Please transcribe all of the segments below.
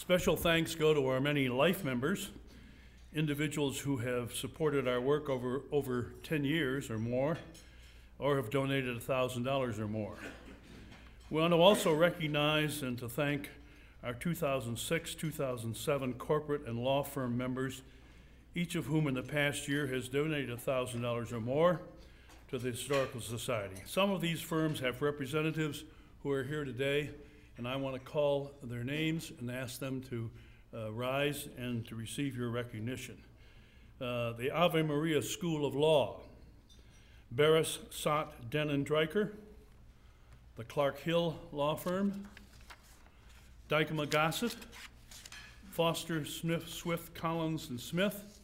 Special thanks go to our many life members, individuals who have supported our work over 10 years or more, or have donated $1,000 or more. We want to also recognize and to thank our 2006, 2007 corporate and law firm members, each of whom in the past year has donated $1,000 or more to the Historical Society. Some of these firms have representatives who are here today, and I want to call their names and ask them to rise and to receive your recognition. The Ave Maria School of Law, Barris, Sott, Denon, Dreiker, the Clark Hill Law Firm, Dykema Gossett, Foster, Smith, Swift, Collins, and Smith,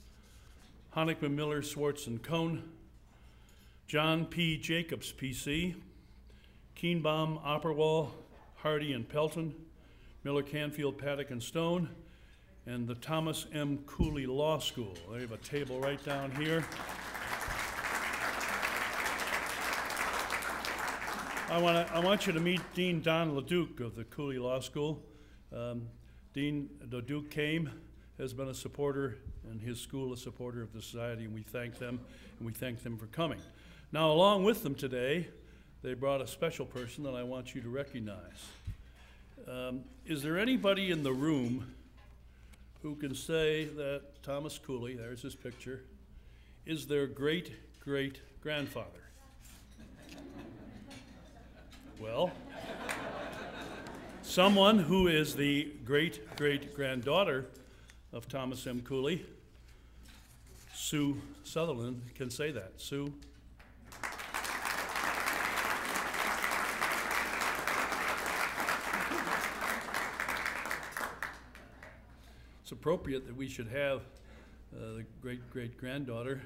Honickman, Miller, Swartz, and Cohn, John P. Jacobs, PC, Keenbaum, Opperwall, Hardy, and Pelton, Miller, Canfield, Paddock, and Stone, and the Thomas M. Cooley Law School. They have a table right down here. I want you to meet Dean Don LeDuc of the Cooley Law School. Dean LeDuc came, has been a supporter, and his school a supporter of the society, and we thank them for coming. Now, along with them today, they brought a special person that I want you to recognize. Is there anybody in the room who can say that Thomas Cooley, there's his picture, is their great-great-grandfather? Well, someone who is the great-great-granddaughter of Thomas M. Cooley, Sue Sutherland, can say that. Sue? It's appropriate that we should have the great-great-granddaughter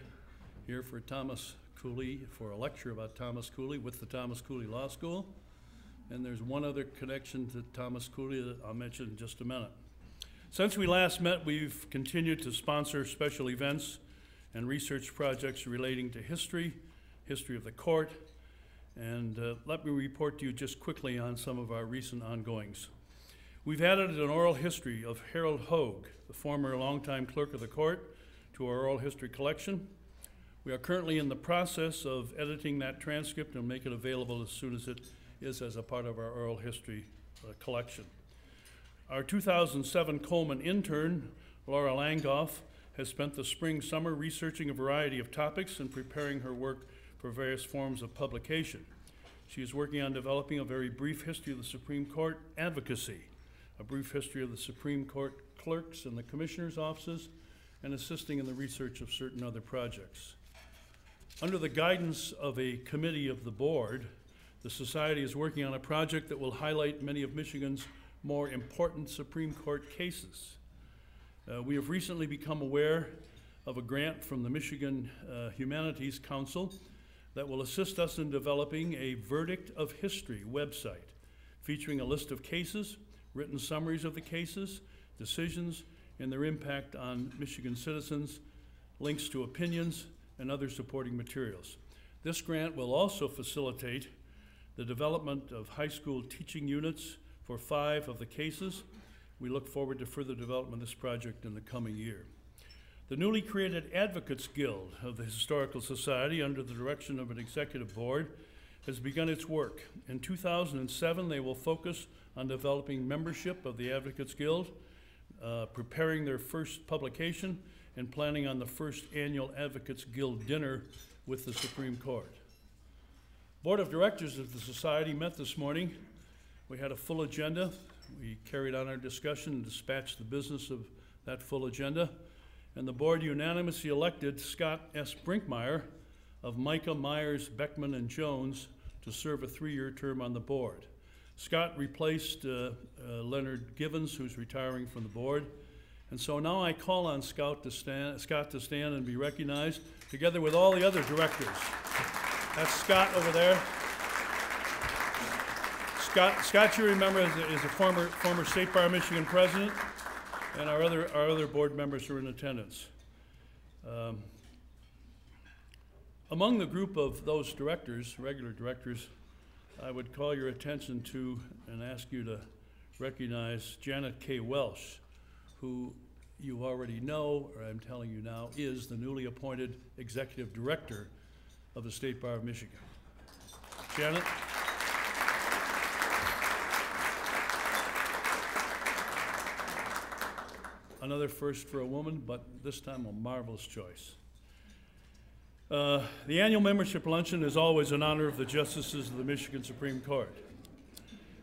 here for Thomas Cooley, for a lecture about Thomas Cooley with the Thomas Cooley Law School. And there's one other connection to Thomas Cooley that I'll mention in just a minute. Since we last met, we've continued to sponsor special events and research projects relating to history of the court, and let me report to you just quickly on some of our recent ongoings. We've added an oral history of Harold Hogue, the former longtime clerk of the court, to our oral history collection. We are currently in the process of editing that transcript and make it available as soon as it is as a part of our oral history collection. Our 2007 Coleman intern, Laura Langhoff, has spent the spring-summer researching a variety of topics and preparing her work for various forms of publication. She is working on developing a very brief history of the Supreme Court advocacy, a brief history of the Supreme Court clerks and the commissioners' offices, and assisting in the research of certain other projects. Under the guidance of a committee of the board, the Society is working on a project that will highlight many of Michigan's more important Supreme Court cases. We have recently become aware of a grant from the Michigan Humanities Council that will assist us in developing a Verdict of History website featuring a list of cases, written summaries of the cases, decisions, and their impact on Michigan citizens, links to opinions, and other supporting materials. This grant will also facilitate the development of high school teaching units for 5 of the cases. We look forward to further development of this project in the coming year. The newly created Advocates Guild of the Historical Society, under the direction of an executive board, has begun its work. In 2007, they will focus on developing membership of the Advocates Guild, preparing their first publication, and planning on the first annual Advocates Guild dinner with the Supreme Court. Board of Directors of the Society met this morning. We had a full agenda. We carried on our discussion and dispatched the business of that full agenda. And the board unanimously elected Scott S. Brinkmeyer of Micah, Myers, Beckman, and Jones to serve a 3-year term on the board. Scott replaced Leonard Givens, who's retiring from the board. And so now I call on Scott to stand and be recognized, together with all the other directors. That's Scott over there. Scott, you remember, is a former State Bar Michigan president, and our other board members are in attendance. Among the group of those directors, regular directors, I would call your attention to and ask you to recognize Janet K. Welsh, who you already know, or I'm telling you now, is the newly appointed Executive Director of the State Bar of Michigan. Janet. Another first for a woman, but this time a marvelous choice. The annual membership luncheon is always in honor of the justices of the Michigan Supreme Court.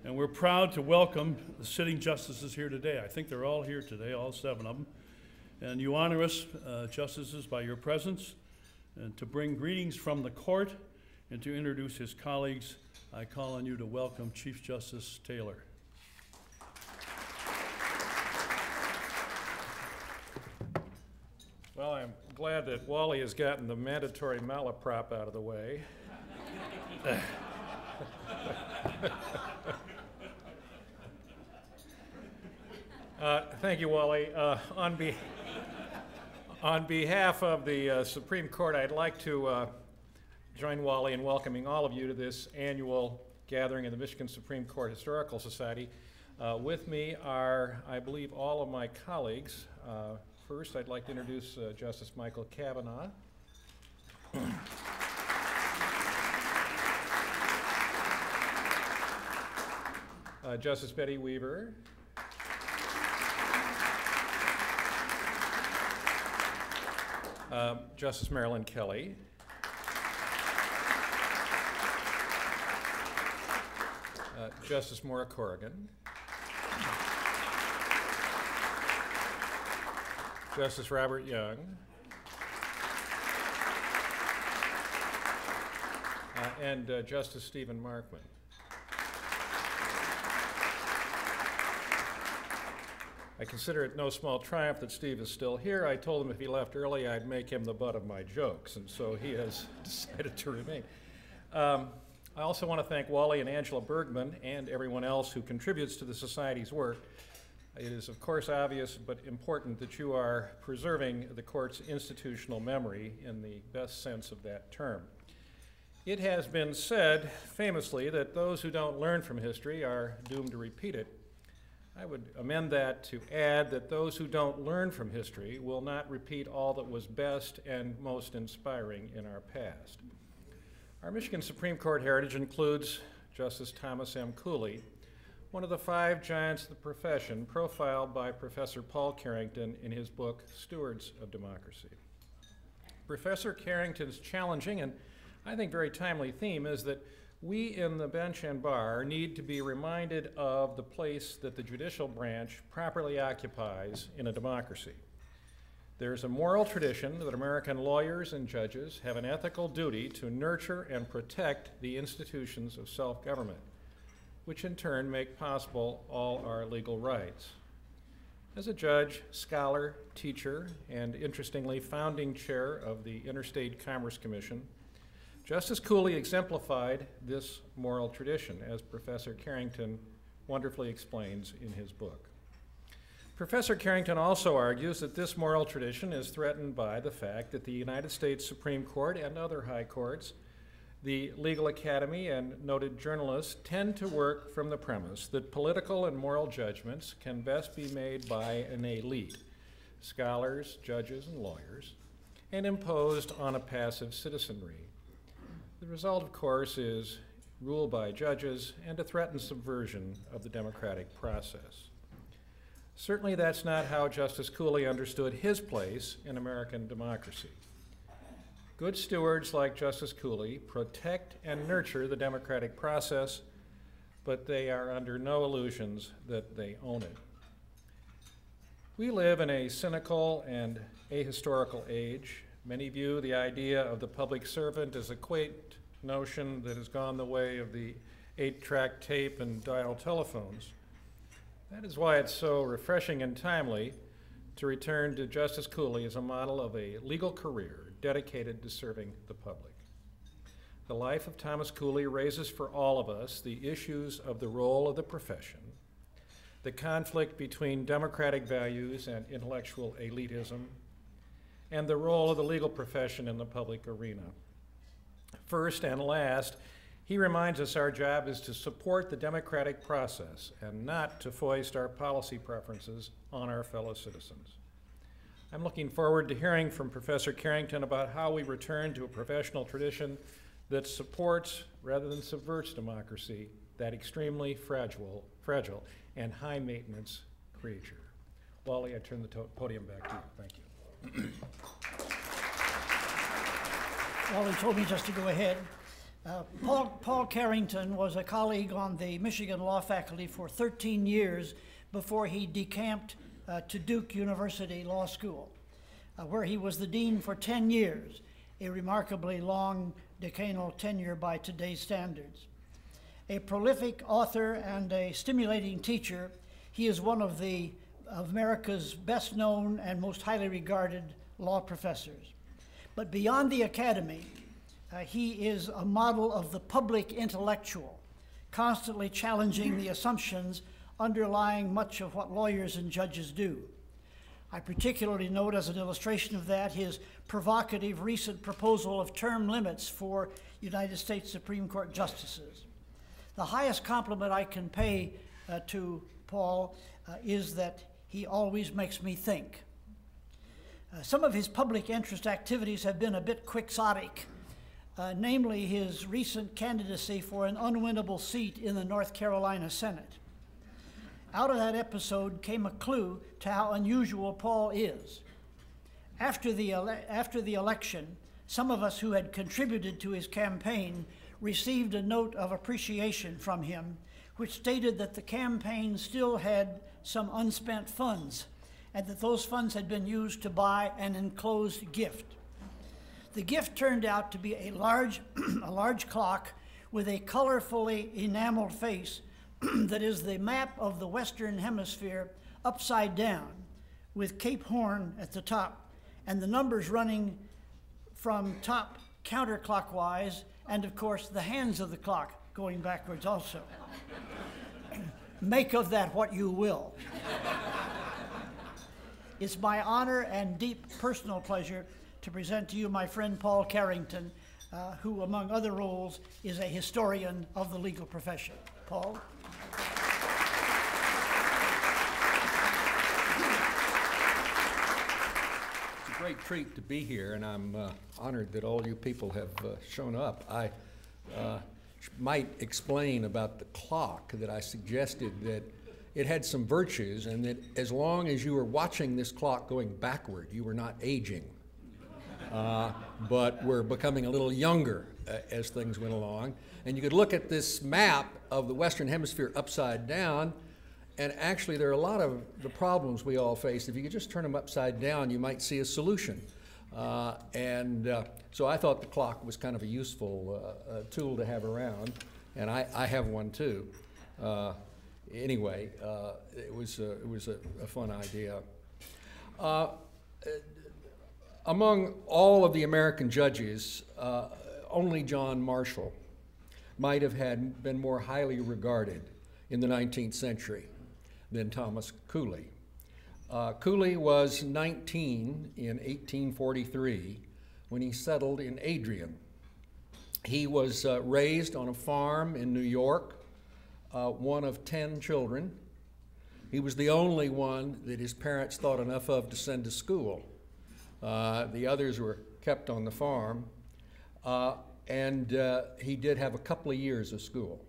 And we're proud to welcome the sitting justices here today. I think they're all here today, all 7 of them. And you honor us, justices, by your presence, and to bring greetings from the court and to introduce his colleagues. I call on you to welcome Chief Justice Taylor. Well, I'm glad that Wally has gotten the mandatory malaprop out of the way. Thank you, Wally. On behalf of the Supreme Court, I'd like to join Wally in welcoming all of you to this annual gathering of the Michigan Supreme Court Historical Society. With me are, I believe, all of my colleagues. First, I'd like to introduce Justice Michael Kavanaugh. Justice Betty Weaver. Justice Marilyn Kelly. Justice Maura Corrigan. Justice Robert Young. And Justice Stephen Markman. I consider it no small triumph that Steve is still here. I told him if he left early, I'd make him the butt of my jokes, and so he has decided to remain. I also want to thank Wally and Angela Bergman and everyone else who contributes to the Society's work. It is, of course, obvious but important that you are preserving the court's institutional memory in the best sense of that term. It has been said famously that those who don't learn from history are doomed to repeat it. I would amend that to add that those who don't learn from history will not repeat all that was best and most inspiring in our past. Our Michigan Supreme Court heritage includes Justice Thomas M. Cooley, one of the 5 giants of the profession profiled by Professor Paul Carrington in his book, Stewards of Democracy. Professor Carrington's challenging and I think very timely theme is that we in the bench and bar need to be reminded of the place that the judicial branch properly occupies in a democracy. There's a moral tradition that American lawyers and judges have an ethical duty to nurture and protect the institutions of self-government, which in turn make possible all our legal rights. As a judge, scholar, teacher, and interestingly, founding chair of the Interstate Commerce Commission, Justice Cooley exemplified this moral tradition, as Professor Carrington wonderfully explains in his book. Professor Carrington also argues that this moral tradition is threatened by the fact that the United States Supreme Court and other high courts, the legal academy, and noted journalists tend to work from the premise that political and moral judgments can best be made by an elite, scholars, judges, and lawyers, and imposed on a passive citizenry. The result, of course, is rule by judges and a threatened subversion of the democratic process. Certainly that's not how Justice Cooley understood his place in American democracy. Good stewards like Justice Cooley protect and nurture the democratic process, but they are under no illusions that they own it. We live in a cynical and ahistorical age. Many view the idea of the public servant as a quaint notion that has gone the way of the 8-track tape and dial telephones. That is why it's so refreshing and timely to return to Justice Cooley as a model of a legal career dedicated to serving the public. The life of Thomas Cooley raises for all of us the issues of the role of the profession, the conflict between democratic values and intellectual elitism, and the role of the legal profession in the public arena. First and last, He reminds us our job is to support the democratic process and not to foist our policy preferences on our fellow citizens. I'm looking forward to hearing from Professor Carrington about how we return to a professional tradition that supports rather than subverts democracy, that extremely fragile and high-maintenance creature. Wally, I turn the podium back to you. Thank you. Wally told me just to go ahead. Paul Carrington was a colleague on the Michigan law faculty for 13 years before he decamped to Duke University Law School, where he was the dean for 10 years, a remarkably long decanal tenure by today's standards. A prolific author and a stimulating teacher, he is one of America's best known and most highly regarded law professors. But beyond the academy, he is a model of the public intellectual, constantly challenging the assumptions underlying much of what lawyers and judges do. I particularly note as an illustration of that his provocative recent proposal of term limits for United States Supreme Court justices. The highest compliment I can pay to Paul is that he always makes me think. Some of his public interest activities have been a bit quixotic, namely his recent candidacy for an unwinnable seat in the North Carolina Senate. Out of that episode came a clue to how unusual Paul is. After the election, some of us who had contributed to his campaign received a note of appreciation from him, which stated that the campaign still had some unspent funds, and that those funds had been used to buy an enclosed gift. The gift turned out to be a large clock with a colorfully enameled face that is the map of the Western Hemisphere upside down, with Cape Horn at the top, and the numbers running from top counterclockwise, and of course the hands of the clock going backwards also. Make of that what you will. It's my honor and deep personal pleasure to present to you my friend Paul Carrington, who among other roles is a historian of the legal profession. Paul? It's a great treat to be here, and I'm honored that all you people have shown up. I might explain about the clock that I suggested that it had some virtues, and that as long as you were watching this clock going backward, you were not aging, but were becoming a little younger as things went along. And you could look at this map of the Western Hemisphere upside down, and actually there are a lot of the problems we all face. If you could just turn them upside down, you might see a solution. So I thought the clock was kind of a useful tool to have around, and I have one too. Anyway, it was a fun idea. Among all of the American judges, only John Marshall might have been more highly regarded in the 19th century than Thomas Cooley. Cooley was 19 in 1843 when he settled in Adrian. He was raised on a farm in New York, one of 10 children. He was the only one that his parents thought enough of to send to school. The others were kept on the farm, and he did have a couple of years of school.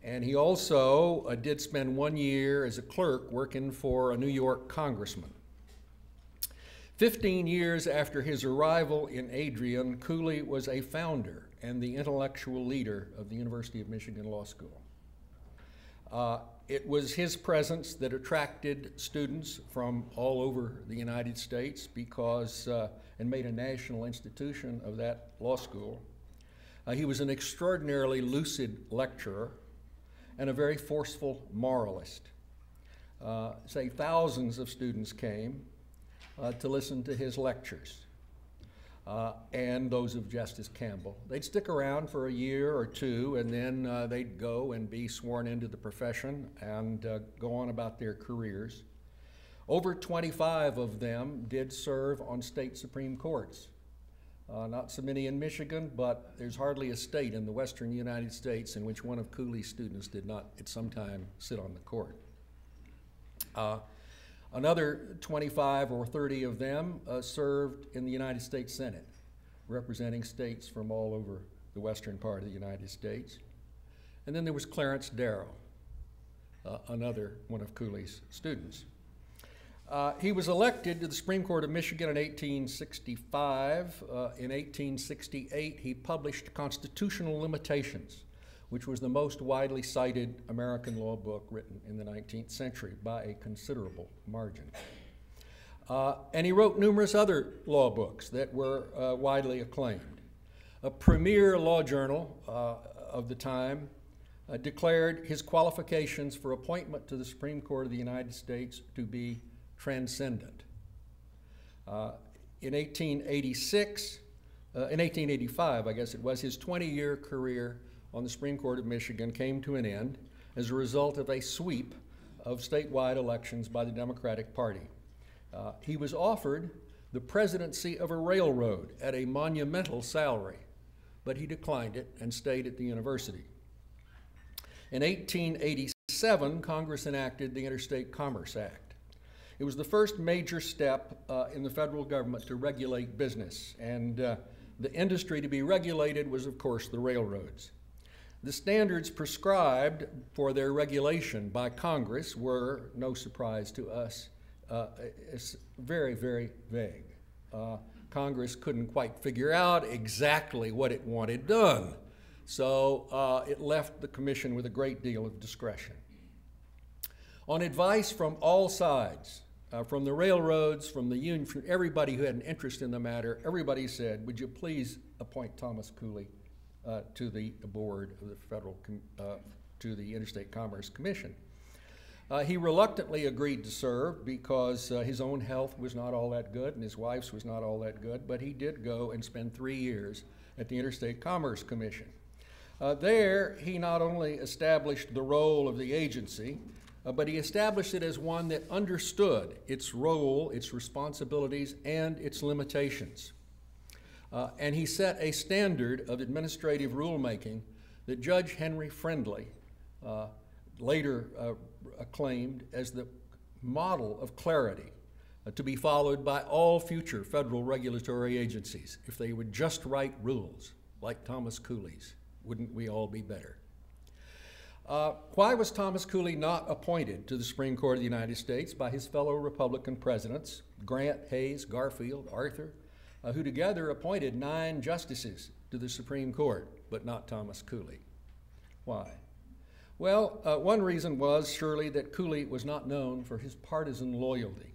And he also did spend 1 year as a clerk working for a New York congressman. 15 years after his arrival in Adrian, Cooley was a founder and the intellectual leader of the University of Michigan Law School. It was his presence that attracted students from all over the United States because, and made a national institution of that law school. He was an extraordinarily lucid lecturer and a very forceful moralist. Say thousands of students came to listen to his lectures, and those of Justice Campbell. They'd stick around for a year or two, and then they'd go and be sworn into the profession and go on about their careers. Over 25 of them did serve on state Supreme Courts. Not so many in Michigan, but there's hardly a state in the western United States in which one of Cooley's students did not at some time sit on the court. Another 25 or 30 of them served in the United States Senate, representing states from all over the western part of the United States. And then there was Clarence Darrow, another one of Cooley's students. He was elected to the Supreme Court of Michigan in 1865. In 1868, he published Constitutional Limitations, which was the most widely cited American law book written in the 19th century by a considerable margin. And he wrote numerous other law books that were widely acclaimed. A premier law journal of the time declared his qualifications for appointment to the Supreme Court of the United States to be transcendent. In 1885, I guess it was, his 20-year career on the Supreme Court of Michigan came to an end as a result of a sweep of statewide elections by the Democratic Party. He was offered the presidency of a railroad at a monumental salary, but he declined it and stayed at the university. In 1887, Congress enacted the Interstate Commerce Act. It was the first major step in the federal government to regulate business, and the industry to be regulated was, of course, the railroads. The standards prescribed for their regulation by Congress were, no surprise to us, very, very vague. Congress couldn't quite figure out exactly what it wanted done, so it left the commission with a great deal of discretion. On advice from all sides, from the railroads, from the union, from everybody who had an interest in the matter, everybody said, would you please appoint Thomas Cooley to the board of the to the Interstate Commerce Commission. He reluctantly agreed to serve because his own health was not all that good and his wife's was not all that good, but he did go and spend 3 years at the Interstate Commerce Commission. There, he not only established the role of the agency, but he established it as one that understood its role, its responsibilities, and its limitations. And he set a standard of administrative rulemaking that Judge Henry Friendly later acclaimed as the model of clarity to be followed by all future federal regulatory agencies. If they would just write rules like Thomas Cooley's, wouldn't we all be better? Why was Thomas Cooley not appointed to the Supreme Court of the United States by his fellow Republican presidents, Grant, Hayes, Garfield, Arthur, who together appointed 9 justices to the Supreme Court, but not Thomas Cooley? Why? Well, one reason was surely that Cooley was not known for his partisan loyalty.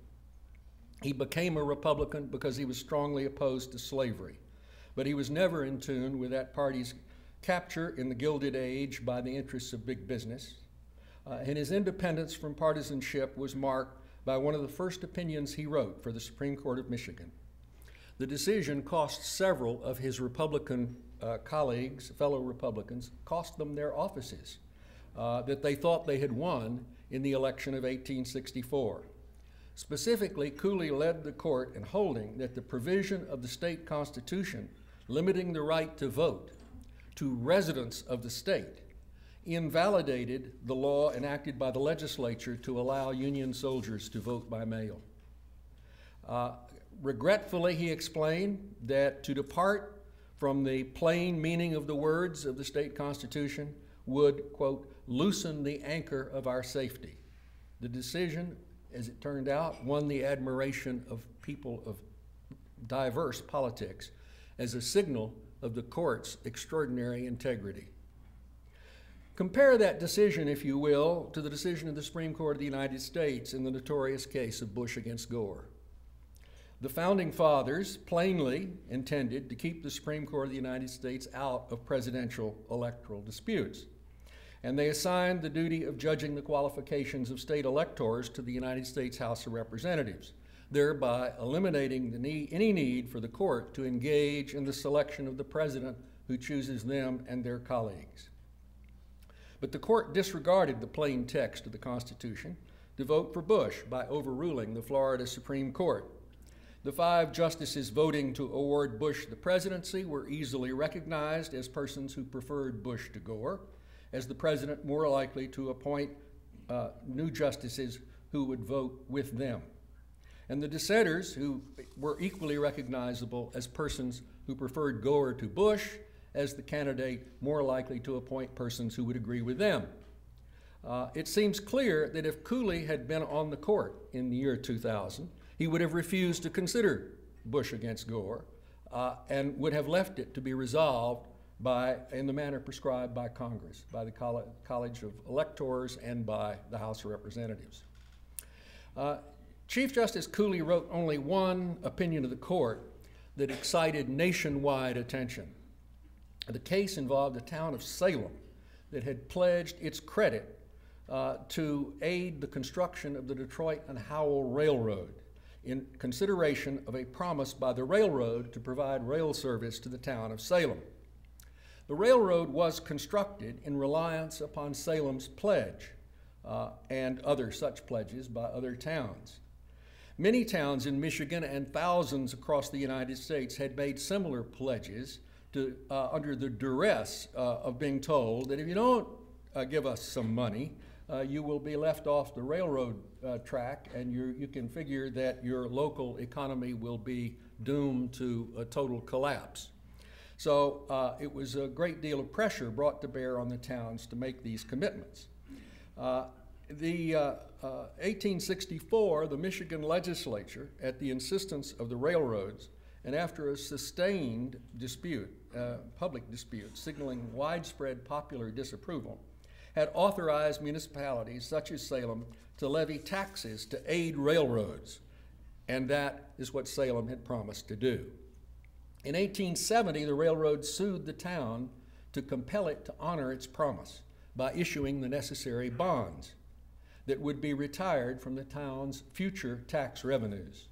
He became a Republican because he was strongly opposed to slavery, but he was never in tune with that party's capture in the Gilded Age by the interests of big business, and his independence from partisanship was marked by one of the first opinions he wrote for the Supreme Court of Michigan. The decision cost several of his Republican colleagues, fellow Republicans, cost them their offices that they thought they had won in the election of 1864. Specifically, Cooley led the court in holding that the provision of the state constitution limiting the right to vote to residents of the state invalidated the law enacted by the legislature to allow Union soldiers to vote by mail. Regretfully, he explained that to depart from the plain meaning of the words of the state constitution would, quote, loosen the anchor of our safety. The decision, as it turned out, won the admiration of people of diverse politics as a signal of the court's extraordinary integrity. Compare that decision, if you will, to the decision of the Supreme Court of the United States in the notorious case of Bush against Gore. The Founding Fathers plainly intended to keep the Supreme Court of the United States out of presidential electoral disputes, and they assigned the duty of judging the qualifications of state electors to the United States House of Representatives, thereby eliminating any need for the court to engage in the selection of the president who chooses them and their colleagues. But the court disregarded the plain text of the Constitution to vote for Bush by overruling the Florida Supreme Court. The 5 justices voting to award Bush the presidency were easily recognized as persons who preferred Bush to Gore, as the president more likely to appoint new justices who would vote with them. And the dissenters, who were equally recognizable as persons who preferred Gore to Bush, as the candidate more likely to appoint persons who would agree with them. It seems clear that if Cooley had been on the court in the year 2000, he would have refused to consider Bush against Gore and would have left it to be resolved in the manner prescribed by Congress, by the College of Electors and by the House of Representatives. Chief Justice Cooley wrote only one opinion of the court that excited nationwide attention. The case involved the town of Salem that had pledged its credit to aid the construction of the Detroit and Howell Railroad in consideration of a promise by the railroad to provide rail service to the town of Salem. The railroad was constructed in reliance upon Salem's pledge and other such pledges by other towns. Many towns in Michigan and thousands across the United States had made similar pledges under the duress of being told that if you don't give us some money, you will be left off the railroad track, and you can figure that your local economy will be doomed to a total collapse. So it was a great deal of pressure brought to bear on the towns to make these commitments. The 1864, the Michigan legislature, at the insistence of the railroads, and after a sustained dispute, public dispute, signaling widespread popular disapproval, had authorized municipalities such as Salem to levy taxes to aid railroads, and that is what Salem had promised to do. In 1870, the railroad sued the town to compel it to honor its promise by issuing the necessary bonds that would be retired from the town's future tax revenues.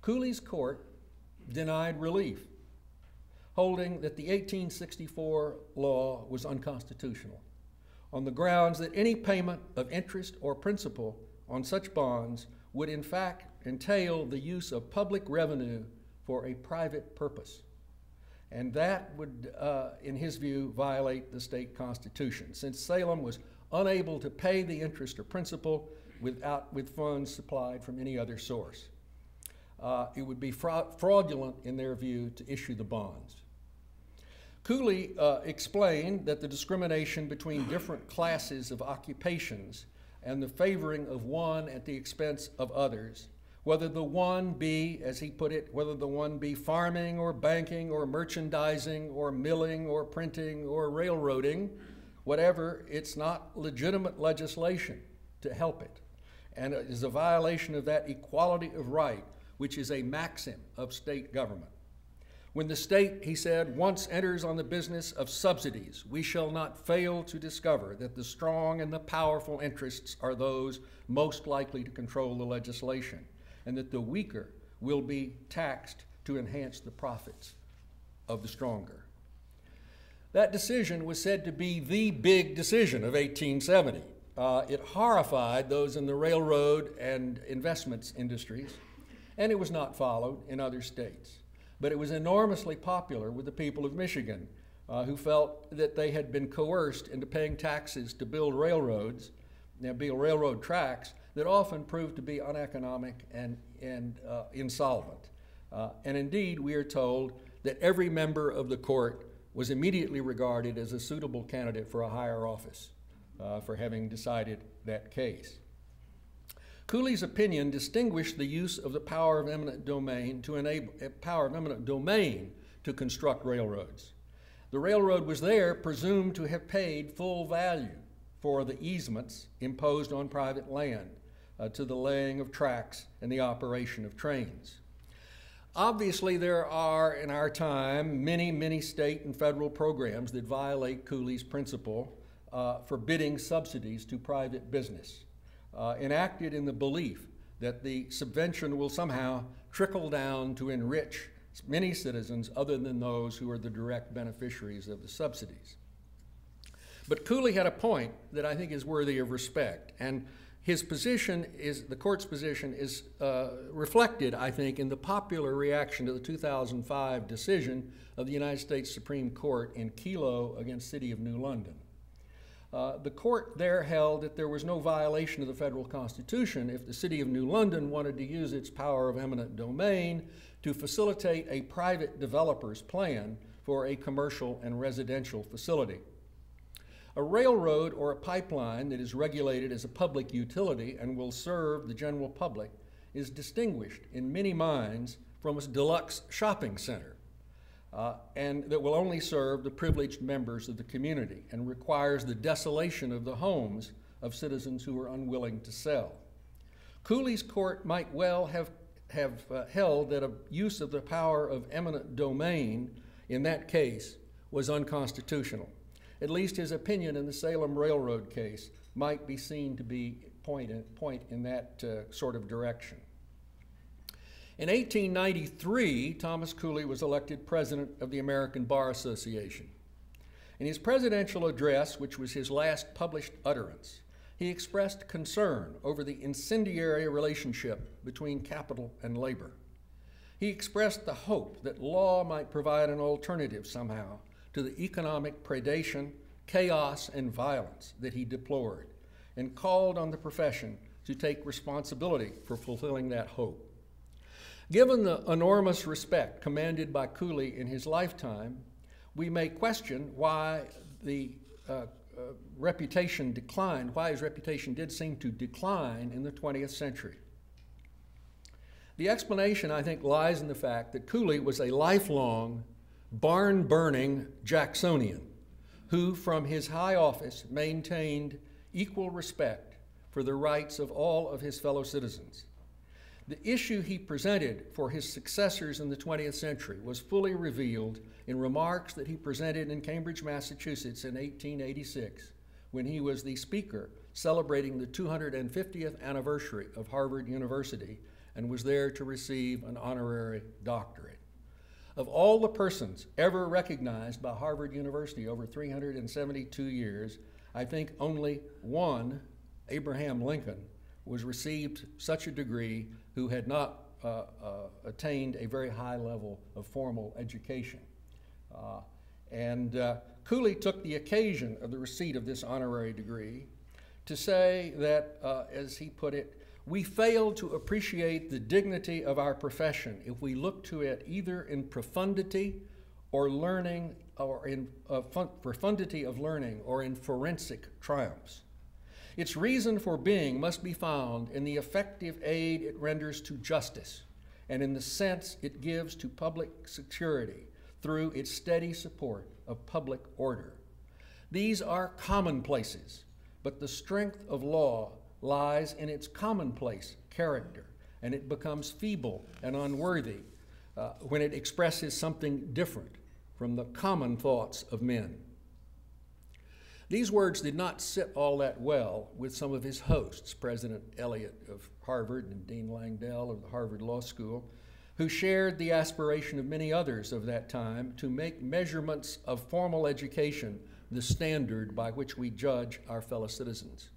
Cooley's court denied relief, holding that the 1864 law was unconstitutional on the grounds that any payment of interest or principal on such bonds would in fact entail the use of public revenue for a private purpose. And that would, in his view, violate the state constitution, since Salem was unable to pay the interest or principal with funds supplied from any other source. It would be fraudulent, in their view, to issue the bonds. Cooley explained that the discrimination between different classes of occupations and the favoring of one at the expense of others, whether the one be, as he put it, whether the one be farming or banking or merchandising or milling or printing or railroading, whatever, it's not legitimate legislation to help it. And it is a violation of that equality of right, which is a maxim of state government. When the state, he said, once enters on the business of subsidies, we shall not fail to discover that the strong and the powerful interests are those most likely to control the legislation, and that the weaker will be taxed to enhance the profits of the stronger. That decision was said to be the big decision of 1870. It horrified those in the railroad and investments industries, and it was not followed in other states. But it was enormously popular with the people of Michigan, who felt that they had been coerced into paying taxes to build railroads, build railroad tracks that often proved to be uneconomic and insolvent. And indeed, we are told that every member of the court was immediately regarded as a suitable candidate for a higher office for having decided that case. Cooley's opinion distinguished the use of the power of eminent domain to construct railroads. The railroad was there presumed to have paid full value for the easements imposed on private land to the laying of tracks and the operation of trains. Obviously, there are, in our time, many state and federal programs that violate Cooley's principle forbidding subsidies to private business, enacted in the belief that the subvention will somehow trickle down to enrich many citizens other than those who are the direct beneficiaries of the subsidies. But Cooley had a point that I think is worthy of respect, and His position is, the court's position is reflected, I think, in the popular reaction to the 2005 decision of the United States Supreme Court in Kelo against City of New London. The court there held that there was no violation of the federal Constitution if the City of New London wanted to use its power of eminent domain to facilitate a private developer's plan for a commercial and residential facility. A railroad or a pipeline that is regulated as a public utility and will serve the general public is distinguished in many minds from a deluxe shopping center, and that will only serve the privileged members of the community and requires the desolation of the homes of citizens who are unwilling to sell. Cooley's court might well have held that a use of the power of eminent domain in that case was unconstitutional. At least his opinion in the Salem Railroad case might be seen to be point in that sort of direction. In 1893, Thomas Cooley was elected president of the American Bar Association. In his presidential address, which was his last published utterance, he expressed concern over the incendiary relationship between capital and labor. He expressed the hope that law might provide an alternative somehow to the economic predation, chaos, and violence that he deplored, and called on the profession to take responsibility for fulfilling that hope. Given the enormous respect commanded by Cooley in his lifetime, we may question why the reputation declined, why his reputation did seem to decline in the 20th century. The explanation, I think, lies in the fact that Cooley was a lifelong, barn-burning Jacksonian who, from his high office, maintained equal respect for the rights of all of his fellow citizens. The issue he presented for his successors in the 20th century was fully revealed in remarks that he presented in Cambridge, Massachusetts in 1886, when he was the speaker celebrating the 250th anniversary of Harvard University and was there to receive an honorary doctorate. Of all the persons ever recognized by Harvard University over 372 years, I think only one, Abraham Lincoln, was received such a degree who had not attained a very high level of formal education. Cooley took the occasion of the receipt of this honorary degree to say that, as he put it, we fail to appreciate the dignity of our profession if we look to it either in profundity or learning, or in profundity of learning, or in forensic triumphs. Its reason for being must be found in the effective aid it renders to justice and in the sense it gives to public security through its steady support of public order. These are commonplaces, but the strength of law lies in its commonplace character, and it becomes feeble and unworthy when it expresses something different from the common thoughts of men. These words did not sit all that well with some of his hosts, President Eliot of Harvard and Dean Langdell of the Harvard Law School, who shared the aspiration of many others of that time to make measurements of formal education the standard by which we judge our fellow citizens.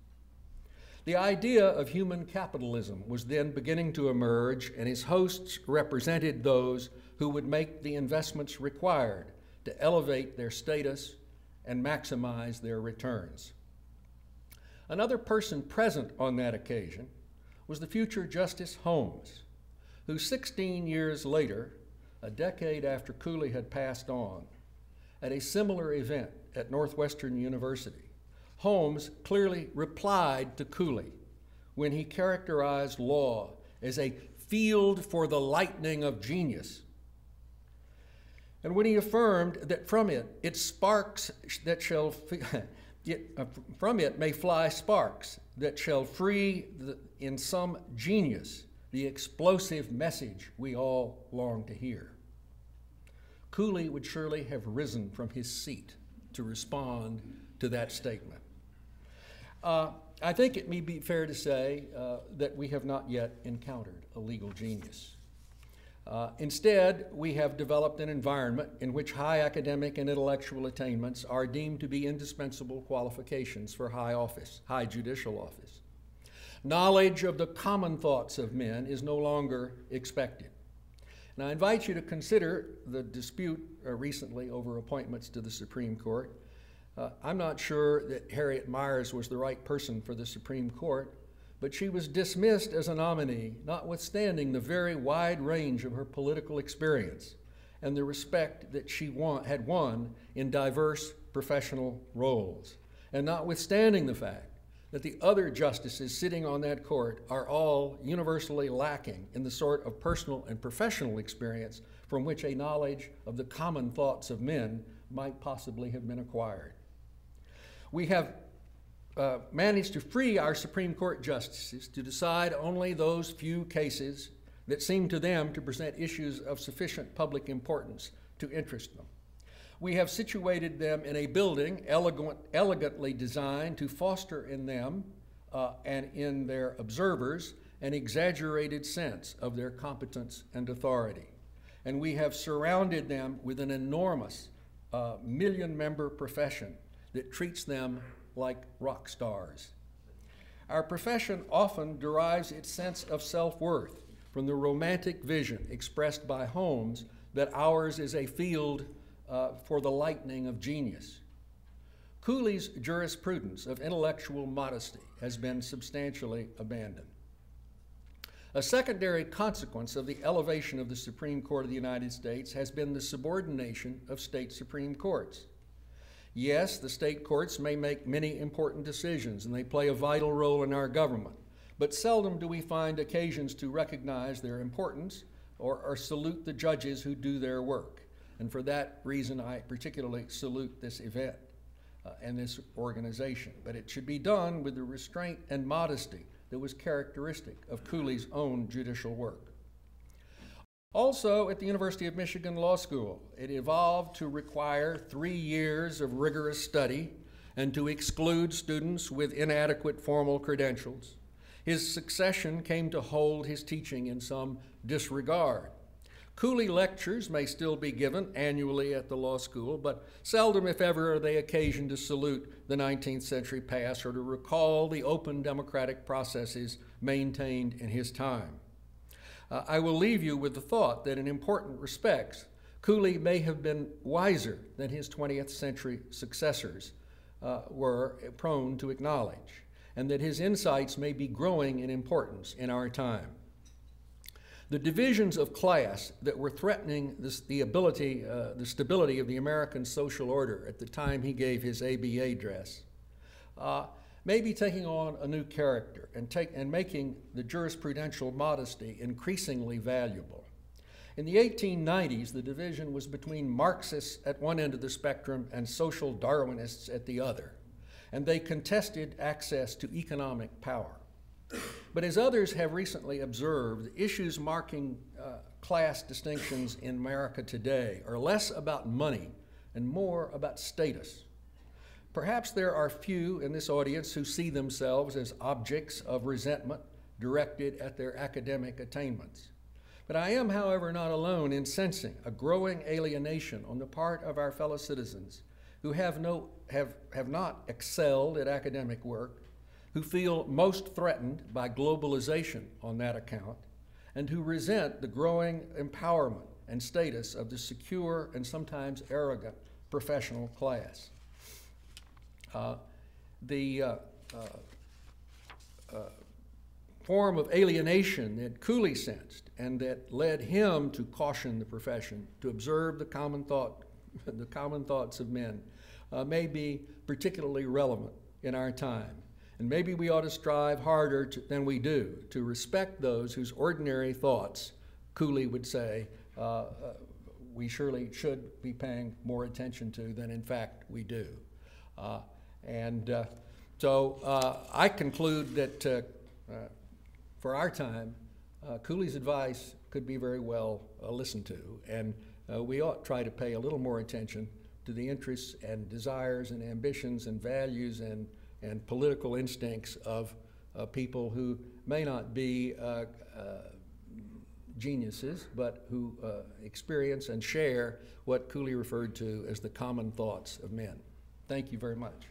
The idea of human capitalism was then beginning to emerge, and his hosts represented those who would make the investments required to elevate their status and maximize their returns. Another person present on that occasion was the future Justice Holmes, who 16 years later, a decade after Cooley had passed on, at a similar event at Northwestern University, Holmes clearly replied to Cooley when he characterized law as a field for the lightning of genius. And when he affirmed that from it may fly sparks that shall free in some genius the explosive message we all long to hear. Cooley would surely have risen from his seat to respond to that statement. I think it may be fair to say that we have not yet encountered a legal genius. Instead, we have developed an environment in which high academic and intellectual attainments are deemed to be indispensable qualifications for high office, high judicial office. Knowledge of the common thoughts of men is no longer expected. And I invite you to consider the dispute recently over appointments to the Supreme Court. I'm not sure that Harriet Miers was the right person for the Supreme Court, but she was dismissed as a nominee, notwithstanding the very wide range of her political experience and the respect that she had won in diverse professional roles, and notwithstanding the fact that the other justices sitting on that court are all universally lacking in the sort of personal and professional experience from which a knowledge of the common thoughts of men might possibly have been acquired. We have managed to free our Supreme Court justices to decide only those few cases that seem to them to present issues of sufficient public importance to interest them. We have situated them in a building elegantly designed to foster in them and in their observers an exaggerated sense of their competence and authority. And we have surrounded them with an enormous million-member profession that treats them like rock stars. Our profession often derives its sense of self-worth from the romantic vision expressed by Holmes that ours is a field for the lightning of genius. Cooley's jurisprudence of intellectual modesty has been substantially abandoned. A secondary consequence of the elevation of the Supreme Court of the United States has been the subordination of state Supreme Courts. Yes, the state courts may make many important decisions and they play a vital role in our government, but seldom do we find occasions to recognize their importance or salute the judges who do their work. And for that reason, I particularly salute this event and this organization. But it should be done with the restraint and modesty that was characteristic of Cooley's own judicial work. Also, at the University of Michigan Law School, it evolved to require 3 years of rigorous study and to exclude students with inadequate formal credentials. His succession came to hold his teaching in some disregard. Cooley lectures may still be given annually at the law school, but seldom, if ever, are they occasion to salute the 19th century past or to recall the open democratic processes maintained in his time. I will leave you with the thought that in important respects, Cooley may have been wiser than his 20th century successors were prone to acknowledge, and that his insights may be growing in importance in our time. The divisions of class that were threatening the stability of the American social order at the time he gave his ABA address may be taking on a new character and making the jurisprudential modesty increasingly valuable. In the 1890s, the division was between Marxists at one end of the spectrum and social Darwinists at the other, and they contested access to economic power. But as others have recently observed, issues marking class distinctions in America today are less about money and more about status. Perhaps there are few in this audience who see themselves as objects of resentment directed at their academic attainments. But I am, however, not alone in sensing a growing alienation on the part of our fellow citizens who have not excelled at academic work, who feel most threatened by globalization on that account, and who resent the growing empowerment and status of the secure and sometimes arrogant professional class. The form of alienation that Cooley sensed and that led him to caution the profession to observe the common thoughts of men may be particularly relevant in our time. And maybe we ought to strive harder than we do to respect those whose ordinary thoughts, Cooley would say, we surely should be paying more attention to than in fact we do. So I conclude that for our time, Cooley's advice could be very well listened to, and we ought to try to pay a little more attention to the interests and desires and ambitions and values and political instincts of people who may not be geniuses, but who experience and share what Cooley referred to as the common thoughts of men. Thank you very much.